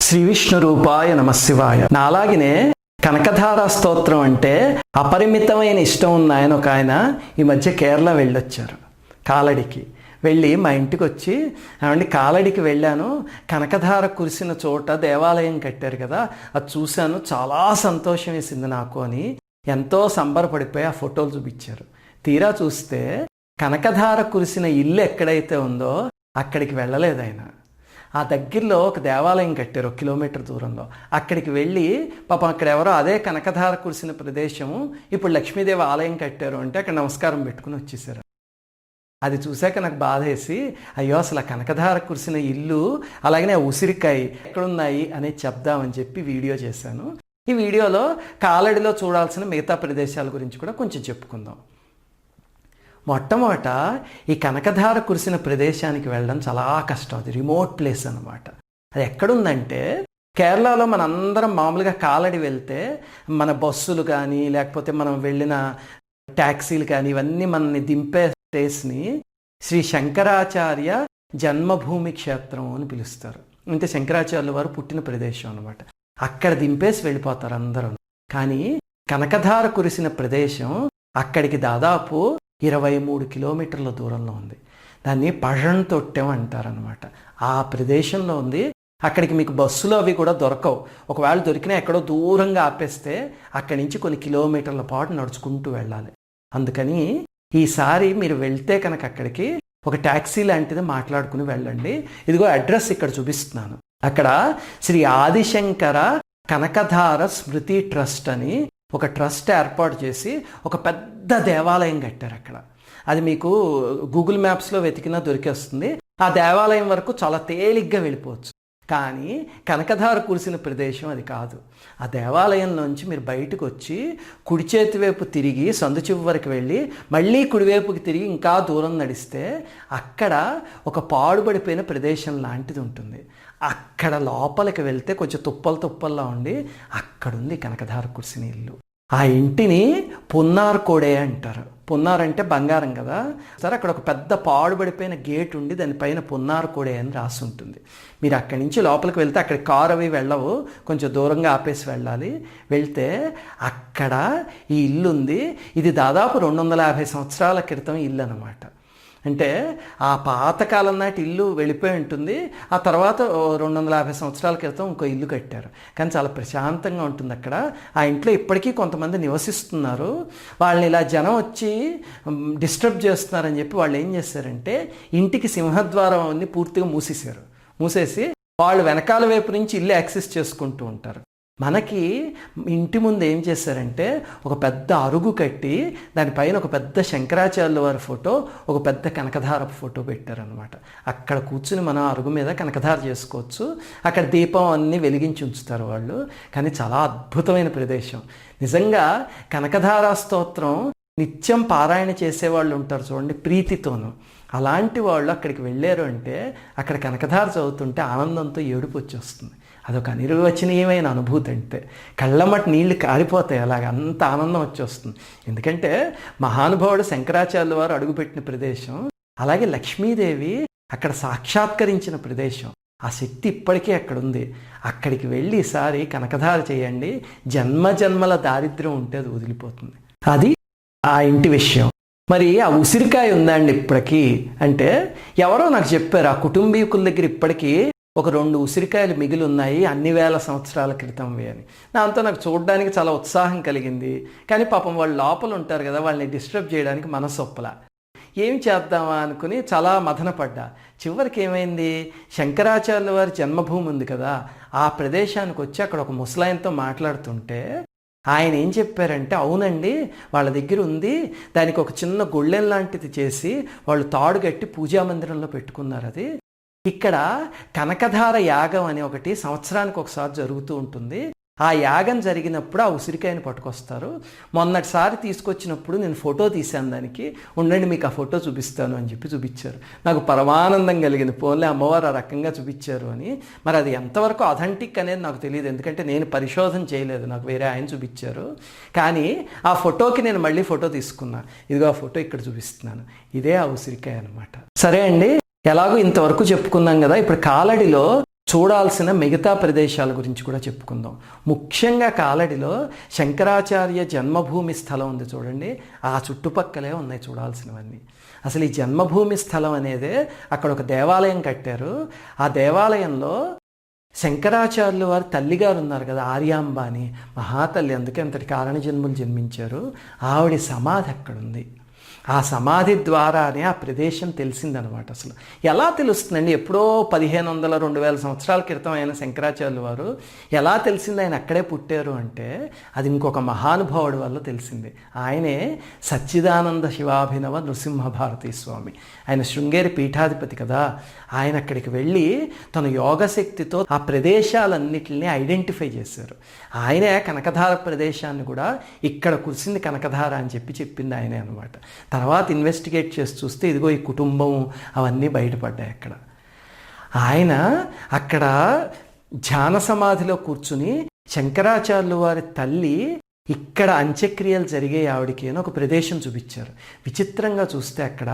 శ్రీ విష్ణు రూపాయ నమశివాయ. నాలాగినే కనకధార స్తోత్రం అంటే అపరిమితమైన ఇష్టం ఉన్న ఒక ఆయన ఈ మధ్య కేరళ వెళ్ళొచ్చారు. కాలడికి వెళ్ళి మా ఇంటికి వచ్చి, ఏమండి కాలడికి వెళ్ళాను, కనకధార కురిసిన చోట దేవాలయం కట్టారు కదా, అది చూశాను, చాలా సంతోషం వేసింది నాకు అని ఎంతో సంబరపడిపోయి ఆ ఫోటోలు చూపించారు. తీరా చూస్తే కనకధార కురిసిన ఇల్లు ఎక్కడైతే ఉందో అక్కడికి వెళ్ళలేదు ఆయన. ఆ దగ్గరలో ఒక దేవాలయం కట్టారు 1 కిలోమీటర్ దూరంలో. అక్కడికి వెళ్ళి పాపం అక్కడ ఎవరో అదే కనకధార కురిసిన ప్రదేశము ఇప్పుడు లక్ష్మీదేవి ఆలయం కట్టారు అంటే అక్కడ నమస్కారం పెట్టుకుని వచ్చేసారు. అది చూశాక నాకు బాధ వేసి, అయ్యో అసలు ఆ కనకధార కురిసిన ఇల్లు అలాగనే ఉసిరికాయ ఎక్కడున్నాయి అనేది చెప్దామని చెప్పి వీడియో చేశాను. ఈ వీడియోలో కాలడిలో చూడాల్సిన మిగతా ప్రదేశాల గురించి కూడా కొంచెం చెప్పుకుందాం. మొట్టమొదట ఈ కనకధార కురిసిన ప్రదేశానికి వెళ్ళడం చాలా కష్టం. అది రిమోట్ ప్లేస్ అన్నమాట. అది ఎక్కడుందంటే కేరళలో మనందరం మామూలుగా కాలడి వెళ్తే మన బస్సులు కానీ లేకపోతే మనం వెళ్ళిన ట్యాక్సీలు కానీ ఇవన్నీ మనల్ని దింపే ప్లేస్ని శ్రీ శంకరాచార్య జన్మభూమి క్షేత్రం అని పిలుస్తారు. అంటే శంకరాచార్యుల వారు పుట్టిన ప్రదేశం అనమాట. అక్కడ దింపేసి వెళ్ళిపోతారు అందరూ. కానీ కనకధార కురిసిన ప్రదేశం అక్కడికి దాదాపు 23 కిలోమీటర్ల దూరంలో ఉంది. దాన్ని పഴం తొట్టెం అంటారనమాట. ఆ ప్రదేశంలో ఉంది. అక్కడికి మీకు బస్సులు అవి కూడా దొరకవు. ఒకవేళ దొరికినా ఎక్కడో దూరంగా ఆపేస్తే అక్కడి నుంచి కొన్ని కిలోమీటర్ల పాటు నడుచుకుంటూ వెళ్ళాలి. అందుకని ఈసారి మీరు వెళ్తే కనుక అక్కడికి ఒక ట్యాక్సీ లాంటిది మాట్లాడుకుని వెళ్ళండి. ఇదిగో అడ్రస్ ఇక్కడ చూపిస్తున్నాను. అక్కడ శ్రీ ఆదిశంకర కనకధార స్మృతి ట్రస్ట్ అని ఒక ట్రస్ట్ ఏర్పాటు చేసి ఒక పెద్ద దేవాలయం కట్టారు అక్కడ. అది మీకు గూగుల్ మ్యాప్స్లో వెతికినా దొరికేస్తుంది. ఆ దేవాలయం వరకు చాలా తేలిగ్గా వెళ్ళిపోవచ్చు. కానీ కనకధార కురిసిన ప్రదేశం అది కాదు. ఆ దేవాలయం నుంచి మీరు బయటకు వచ్చి కుడి చేతి వైపు తిరిగి సందు చివరికి వెళ్ళి మళ్ళీ కుడివైపుకి తిరిగి ఇంకా దూరం నడిస్తే అక్కడ ఒక పాడుబడిపోయిన ప్రదేశం లాంటిది ఉంటుంది. అక్కడ లోపలికి వెళ్తే కొంచెం తుప్పల్లా ఉండి అక్కడుంది కనకధార కురిసిన ఇల్లు. ఆ ఇంటిని పున్నార్ కోడే అంటారు. పున్నార్ అంటే బంగారం కదా. సరే, అక్కడ ఒక పెద్ద పాడుబడిపోయిన గేట్ ఉండి దానిపైన పున్నార్ కోడే అని రాసి ఉంటుంది. మీరు అక్కడి నుంచి లోపలికి వెళ్తే అక్కడ కారు అవి వెళ్ళవు, కొంచెం దూరంగా ఆపేసి వెళ్ళాలి. వెళ్తే అక్కడ ఈ ఇల్లు ఉంది. ఇది దాదాపు 250 సంవత్సరాల క్రితం ఇల్లు అన్నమాట. అంటే ఆ పాతకాలం నాటి ఇల్లు వెళ్ళిపోయి ఉంటుంది. ఆ తర్వాత 250 సంవత్సరాల క్రితం ఇంకో ఇల్లు కట్టారు. కానీ చాలా ప్రశాంతంగా ఉంటుంది అక్కడ. ఆ ఇంట్లో ఇప్పటికీ కొంతమంది నివసిస్తున్నారు. వాళ్ళని ఇలా జనం వచ్చి డిస్టర్బ్ చేస్తున్నారని చెప్పి వాళ్ళు ఏం చేశారంటే ఇంటికి సింహద్వారం అన్ని పూర్తిగా మూసేసి వాళ్ళు వెనకాల వైపు నుంచి ఇల్లు యాక్సెస్ చేసుకుంటూ ఉంటారు. మనకి ఇంటి ముందు ఏం చేశారంటే ఒక పెద్ద అరుగు కట్టి దానిపైన ఒక పెద్ద శంకరాచార్యుల వారి ఫోటో, ఒక పెద్ద కనకధార ఫోటో పెట్టారనమాట. అక్కడ కూర్చుని మనం అరుగు మీద కనకధార చేసుకోవచ్చు. అక్కడ దీపం అన్నీ వెలిగించి ఉంచుతారు వాళ్ళు. కానీ చాలా అద్భుతమైన ప్రదేశం. నిజంగా కనకధార స్తోత్రం నిత్యం పారాయణ చేసేవాళ్ళు ఉంటారు చూడండి, ప్రీతితోనూ. అలాంటి వాళ్ళు అక్కడికి వెళ్ళారు అంటే అక్కడ కనకధార చదువుతుంటే ఆనందంతో ఏడుపు వచ్చేస్తుంది. అదొక అనిర్వచనీయమైన అనుభూతి. అంటే కళ్ళమటి నీళ్లు కారిపోతాయి, అలాగ అంత ఆనందం వచ్చేస్తుంది. ఎందుకంటే మహానుభావుడు శంకరాచార్యుల వారు అడుగుపెట్టిన ప్రదేశం, అలాగే లక్ష్మీదేవి అక్కడ సాక్షాత్కరించిన ప్రదేశం. ఆ శక్తి ఇప్పటికీ అక్కడ ఉంది. అక్కడికి వెళ్ళి ఈసారి కనకధార చేయండి. జన్మల దారిద్ర్యం ఉంటే అది వదిలిపోతుంది. అది ఆ ఇంటి విషయం. మరి ఆ ఉసిరికాయ ఉందండి ఇప్పటికీ అంటే ఎవరో నాకు చెప్పారు, ఆ కుటుంబీకుల దగ్గర ఇప్పటికీ ఒక 2 ఉసిరికాయలు మిగిలి ఉన్నాయి, అన్ని వేల సంవత్సరాల క్రితంవి అని. దాంతో నాకు చూడడానికి చాలా ఉత్సాహం కలిగింది. కానీ పాపం వాళ్ళు లోపల ఉంటారు కదా, వాళ్ళని డిస్టర్బ్ చేయడానికి మనసు ఒప్పలా. ఏం చేద్దామా అనుకుని చాలా మదనపడ్డా. చివరికి ఏమైంది, శంకరాచార్యుల వారి జన్మభూమి ఉంది కదా, ఆ ప్రదేశానికి వచ్చి అక్కడ ఒక ముసలాయనతో మాట్లాడుతుంటే ఆయన ఏం చెప్పారంటే, అవునండి వాళ్ళ దగ్గర ఉంది, దానికి ఒక చిన్న గొళ్ళెం లాంటిది చేసి వాళ్ళు తాడు కట్టి పూజా మందిరంలో పెట్టుకున్నారు. అది ఇక్కడ కనకధార యాగం అని ఒకటి సంవత్సరానికి ఒకసారి జరుగుతూ ఉంటుంది. ఆ యాగం జరిగినప్పుడు ఆ ఉసిరికాయని పట్టుకొస్తారు. మొన్నటిసారి తీసుకొచ్చినప్పుడు నేను ఫోటో తీశాను దానికి, ఉండండి మీకు ఆ ఫోటో చూపిస్తాను అని చెప్పి చూపించారు. నాకు పరమానందం కలిగింది. పోన్లే అమ్మవారు ఆ రకంగా చూపించారు అని. మరి అది ఎంతవరకు అథెంటిక్ అనేది నాకు తెలియదు, ఎందుకంటే నేను పరిశోధన చేయలేదు, నాకు వేరే ఆయన చూపించారు. కానీ ఆ ఫోటోకి నేను మళ్ళీ ఫోటో తీసుకున్నా. ఇదిగో ఆ ఫోటో ఇక్కడ చూపిస్తున్నాను. ఇదే ఆ ఉసిరికాయ అనమాట. సరే అండి, ఎలాగో ఇంతవరకు చెప్పుకున్నాం కదా. ఇప్పుడు కాలడిలో చూడాల్సిన మిగతా ప్రదేశాల గురించి కూడా చెప్పుకుందాం. ముఖ్యంగా కాలడిలో శంకరాచార్య జన్మభూమి స్థలం ఉంది చూడండి, ఆ చుట్టుపక్కలే ఉన్నాయి చూడాల్సినవన్నీ. అసలు ఈ జన్మభూమి స్థలం అనేదే అక్కడ ఒక దేవాలయం కట్టారు. ఆ దేవాలయంలో శంకరాచార్యుల వారి తల్లిగారు ఉన్నారు కదా, ఆర్యాంబ అని మహాతల్లి, అందుకే అంతటి కారణ జన్ములు జన్మించారు. ఆవిడ సమాధి అక్కడుంది. ఆ సమాధి ద్వారానే ఆ ప్రదేశం తెలిసిందనమాట. అసలు ఎలా తెలుస్తుందండి? ఎప్పుడో 1500, 2000 సంవత్సరాల క్రితం అయిన శంకరాచార్యుల వారు ఎలా తెలిసింది ఆయన అక్కడే పుట్టారు అంటే అది ఇంకొక మహానుభావుడి వల్ల తెలిసింది. ఆయనే సచ్చిదానంద శివాభినవ నృసింహ భారతీ స్వామి. ఆయన శృంగేరి పీఠాధిపతి కదా. ఆయన అక్కడికి వెళ్ళి తన యోగశక్తితో ఆ ప్రదేశాలన్నిటిని ఐడెంటిఫై చేశారు. ఆయనే కనకధార ప్రదేశాన్ని కూడా ఇక్కడ కురిసింది కనకధార అని చెప్పింది ఆయనే అనమాట. తర్వాత ఇన్వెస్టిగేట్ చేసి చూస్తే ఇదిగో ఈ కుటుంబం అవన్నీ బయటపడ్డాయి అక్కడ. ఆయన అక్కడ ధ్యాన సమాధిలో కూర్చుని శంకరాచార్యుల వారి తల్లి ఇక్కడ అంత్యక్రియలు జరిగే ఆవిడికి అని ఒక ప్రదేశం చూపించారు. విచిత్రంగా చూస్తే అక్కడ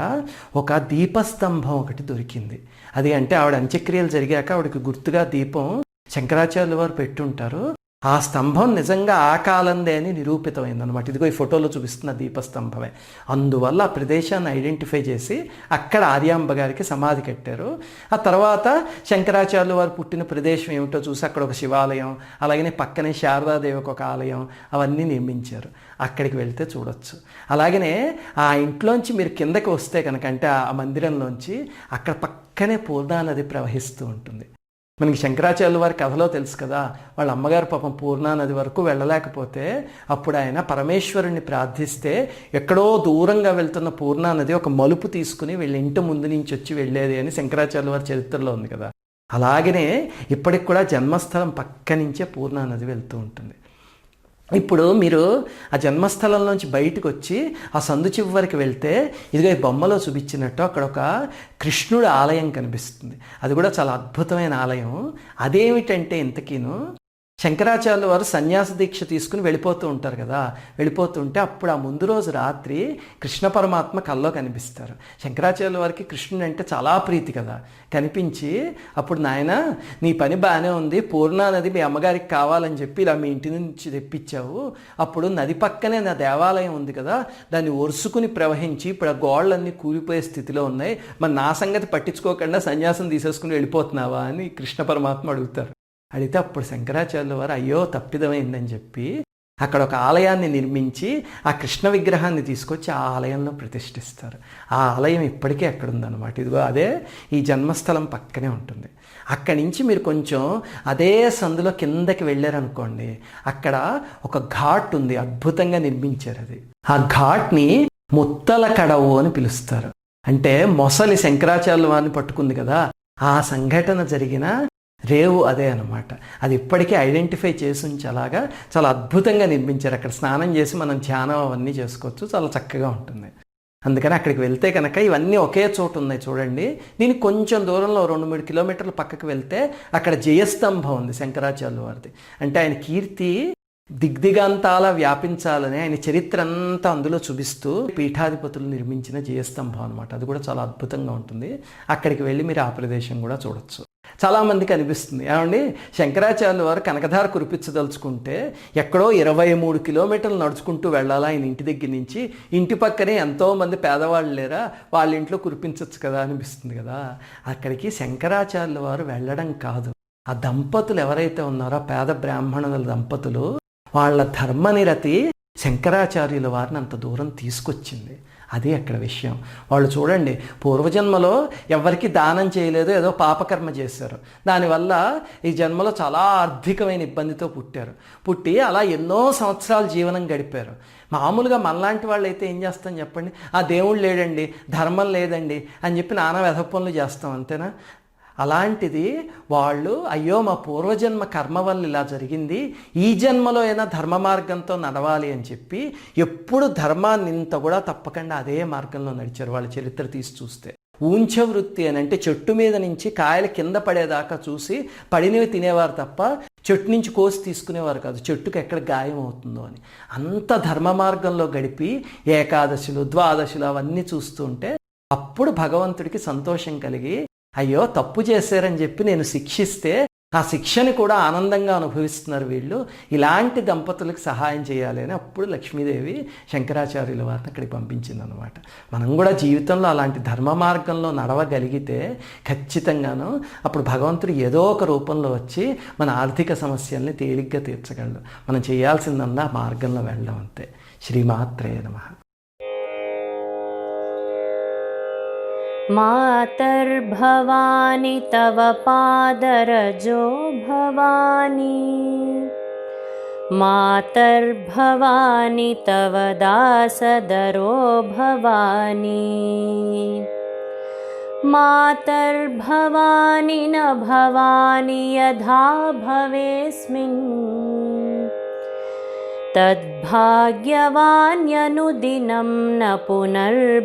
ఒక దీపస్తంభం ఒకటి దొరికింది. అది అంటే ఆవిడ అంత్యక్రియలు జరిగాక ఆవిడకి గుర్తుగా దీపం శంకరాచార్యుల వారు పెట్టుంటారు. ఆ స్తంభం నిజంగా ఆ కాలందే అని నిరూపితమైంది అనమాట. ఇదిగో ఈ ఫోటోలో చూపిస్తున్న దీపస్తంభమే. అందువల్ల ఆ ప్రదేశాన్ని ఐడెంటిఫై చేసి అక్కడ ఆర్యాంబ గారికి సమాధి కట్టారు. ఆ తర్వాత శంకరాచార్యుల వారు పుట్టిన ప్రదేశం ఏమిటో చూసి అక్కడ ఒక శివాలయం, అలాగనే పక్కనే శారదాదేవికి ఒక ఆలయం అవన్నీ నిర్మించారు. అక్కడికి వెళ్తే చూడొచ్చు. అలాగనే ఆ ఇంట్లోంచి మీరు కిందకి వస్తే కనుక, అంటే ఆ మందిరంలోంచి అక్కడ పక్కనే పూర్ణా నది ప్రవహిస్తూ ఉంటుంది. మనకి శంకరాచార్యుల వారి కథలో తెలుసు కదా, వాళ్ళ అమ్మగారు పాపం పూర్ణా నది వరకు వెళ్ళలేకపోతే అప్పుడు ఆయన పరమేశ్వరుణ్ణి ప్రార్థిస్తే ఎక్కడో దూరంగా వెళ్తున్న పూర్ణా నది ఒక మలుపు తీసుకుని వీళ్ళ ఇంటి ముందు నుంచి వచ్చి వెళ్ళేది అని శంకరాచార్యుల వారి చరిత్రలో ఉంది కదా. అలాగనే ఇప్పటికి కూడా జన్మస్థలం పక్క నుంచే పూర్ణా నది వెళ్తూ ఉంటుంది. ఇప్పుడు మీరు ఆ జన్మస్థలంలోంచి బయటకు వచ్చి ఆ సందు చివరికి వెళ్తే ఇదిగో ఈ బొమ్మలో చూపించినట్టు అక్కడ ఒక కృష్ణుడి ఆలయం కనిపిస్తుంది. అది కూడా చాలా అద్భుతమైన ఆలయం. అదేమిటంటే ఇంతకీను శంకరాచార్యుల వారు సన్యాస దీక్ష తీసుకుని వెళ్ళిపోతూ ఉంటారు కదా. వెళ్ళిపోతుంటే అప్పుడు ఆ ముందు రోజు రాత్రి కృష్ణ పరమాత్మ కల్లో కనిపిస్తారు. శంకరాచార్యుల వారికి కృష్ణుడు అంటే చాలా ప్రీతి కదా. కనిపించి అప్పుడు నాయన నీ పని బాగానే ఉంది, పూర్ణా నది మీ అమ్మగారికి కావాలని చెప్పి ఇలా మీ ఇంటి నుంచి తెప్పించావు. అప్పుడు నది పక్కనే నా దేవాలయం ఉంది కదా, దాన్ని ఒరుసుకుని ప్రవహించి ఇప్పుడు ఆ గోళ్ళన్నీ కూలిపోయే స్థితిలో ఉన్నాయి, మరి నా సంగతి పట్టించుకోకుండా సన్యాసం తీసేసుకుని వెళ్ళిపోతున్నావా అని కృష్ణ పరమాత్మ అడుగుతారు. అడిగితే అప్పుడు శంకరాచార్యుల వారు అయ్యో తప్పిదమైందని చెప్పి అక్కడ ఒక ఆలయాన్ని నిర్మించి ఆ కృష్ణ విగ్రహాన్ని తీసుకొచ్చి ఆ ఆలయంలో ప్రతిష్ఠిస్తారు. ఆ ఆలయం ఇప్పటికీ అక్కడ ఉందన్నమాట. ఇదిగో అదే ఈ జన్మస్థలం పక్కనే ఉంటుంది. అక్కడి నుంచి మీరు కొంచెం అదే సందులో కిందకి వెళ్ళారనుకోండి, అక్కడ ఒక ఘాట్ ఉంది, అద్భుతంగా నిర్మించారు. అది ఆ ఘాట్ని ముత్తల కడవు అని పిలుస్తారు. అంటే మొసలి శంకరాచార్యుల వారిని పట్టుకుంది కదా, ఆ సంఘటన జరిగిన రేవు అదే అనమాట. అది ఇప్పటికీ ఐడెంటిఫై చేసి ఉంచి అలాగా చాలా అద్భుతంగా నిర్మించారు. అక్కడ స్నానం చేసి మనం ధ్యానం అవన్నీ చేసుకోవచ్చు, చాలా చక్కగా ఉంటుంది. అందుకని అక్కడికి వెళ్తే కనుక ఇవన్నీ ఒకే చోటు ఉన్నాయి చూడండి. దీనికి కొంచెం దూరంలో 2-3 కిలోమీటర్ల పక్కకి వెళ్తే అక్కడ జయస్తంభం ఉంది శంకరాచార్యుల వారిది. అంటే ఆయన కీర్తి దిగ్దిగాంతాల వ్యాపించాలని ఆయన చరిత్ర అంతా అందులో చూపిస్తూ పీఠాధిపతులు నిర్మించిన జయస్తంభం అనమాట. అది కూడా చాలా అద్భుతంగా ఉంటుంది. అక్కడికి వెళ్ళి మీరు ఆ ప్రదేశం కూడా చూడొచ్చు. చాలామందికి అనిపిస్తుంది ఏమండి, శంకరాచార్యుల వారు కనకధార కురిపించదలుచుకుంటే ఎక్కడో 23 కిలోమీటర్లు నడుచుకుంటూ వెళ్ళాలా ఆయన ఇంటి దగ్గర నుంచి, ఇంటి పక్కనే ఎంతోమంది పేదవాళ్ళు లేరా, వాళ్ళ ఇంట్లో కురిపించవచ్చు కదా అనిపిస్తుంది కదా. అక్కడికి శంకరాచార్యుల వారు వెళ్ళడం కాదు, ఆ దంపతులు ఎవరైతే ఉన్నారో పేద బ్రాహ్మణుల దంపతులు, వాళ్ళ ధర్మనిరతి శంకరాచార్యుల వారిని అంత దూరం తీసుకొచ్చింది. అది అక్కడ విషయం. వాళ్ళు చూడండి, పూర్వజన్మలో ఎవరికి దానం చేయలేదు, ఏదో పాపకర్మ చేశారు. దానివల్ల ఈ జన్మలో చాలా ఆర్థికమైన ఇబ్బందితో పుట్టి అలా ఎన్నో సంవత్సరాలు జీవనం గడిపారు. మామూలుగా మనలాంటి వాళ్ళు అయితే ఏం చేస్తాం చెప్పండి, ఆ దేవుడు లేడండి, ధర్మం లేదండి అని చెప్పి నానా వెధ పనులు చేస్తాం, అంతేనా? అలాంటిది వాళ్ళు అయ్యో మా పూర్వజన్మ కర్మ వల్ల ఇలా జరిగింది, ఈ జన్మలో అయినా ధర్మ మార్గంతో నడవాలి అని చెప్పి ఎప్పుడు ధర్మాన్ని ఇంత కూడా తప్పకుండా అదే మార్గంలో నడిచారు. వాళ్ళ చరిత్ర తీసి చూస్తే ఊంచ వృత్తి అని అంటే చెట్టు మీద నుంచి కాయలు కింద పడేదాకా చూసి పడినవి తినేవారు తప్ప చెట్టు నుంచి కోసి తీసుకునేవారు కాదు, చెట్టుకు ఎక్కడ గాయం అవుతుందో అని. అంత ధర్మ మార్గంలో గడిపి ఏకాదశులు ద్వాదశులు అవన్నీ చూస్తుంటే అప్పుడు భగవంతుడికి సంతోషం కలిగి అయ్యో తప్పు చేశారని చెప్పి నేను శిక్షిస్తే ఆ శిక్షని కూడా ఆనందంగా అనుభవిస్తున్నారు వీళ్ళు, ఇలాంటి దంపతులకు సహాయం చేయాలి అని అప్పుడు లక్ష్మీదేవి శంకరాచార్యుల వారిని అక్కడికి పంపించిందనమాట. మనం కూడా జీవితంలో అలాంటి ధర్మ మార్గంలో నడవగలిగితే ఖచ్చితంగాను అప్పుడు భగవంతుడు ఏదో ఒక రూపంలో వచ్చి మన ఆర్థిక సమస్యల్ని తేలిగ్గా తీర్చగలడు. మనం చేయాల్సిందల్లా మార్గంలో వెళ్ళడం అంతే. శ్రీమాత్రే నమః. मातर्भवानि तव पादरजो भवानी, मातर्भवानि तव दासदरो भवानी, मातर्भवानि न भवानि यथा भवेस्मिन्, तद्भाग्यवान्यनुदिनं न पुनर्भवानी.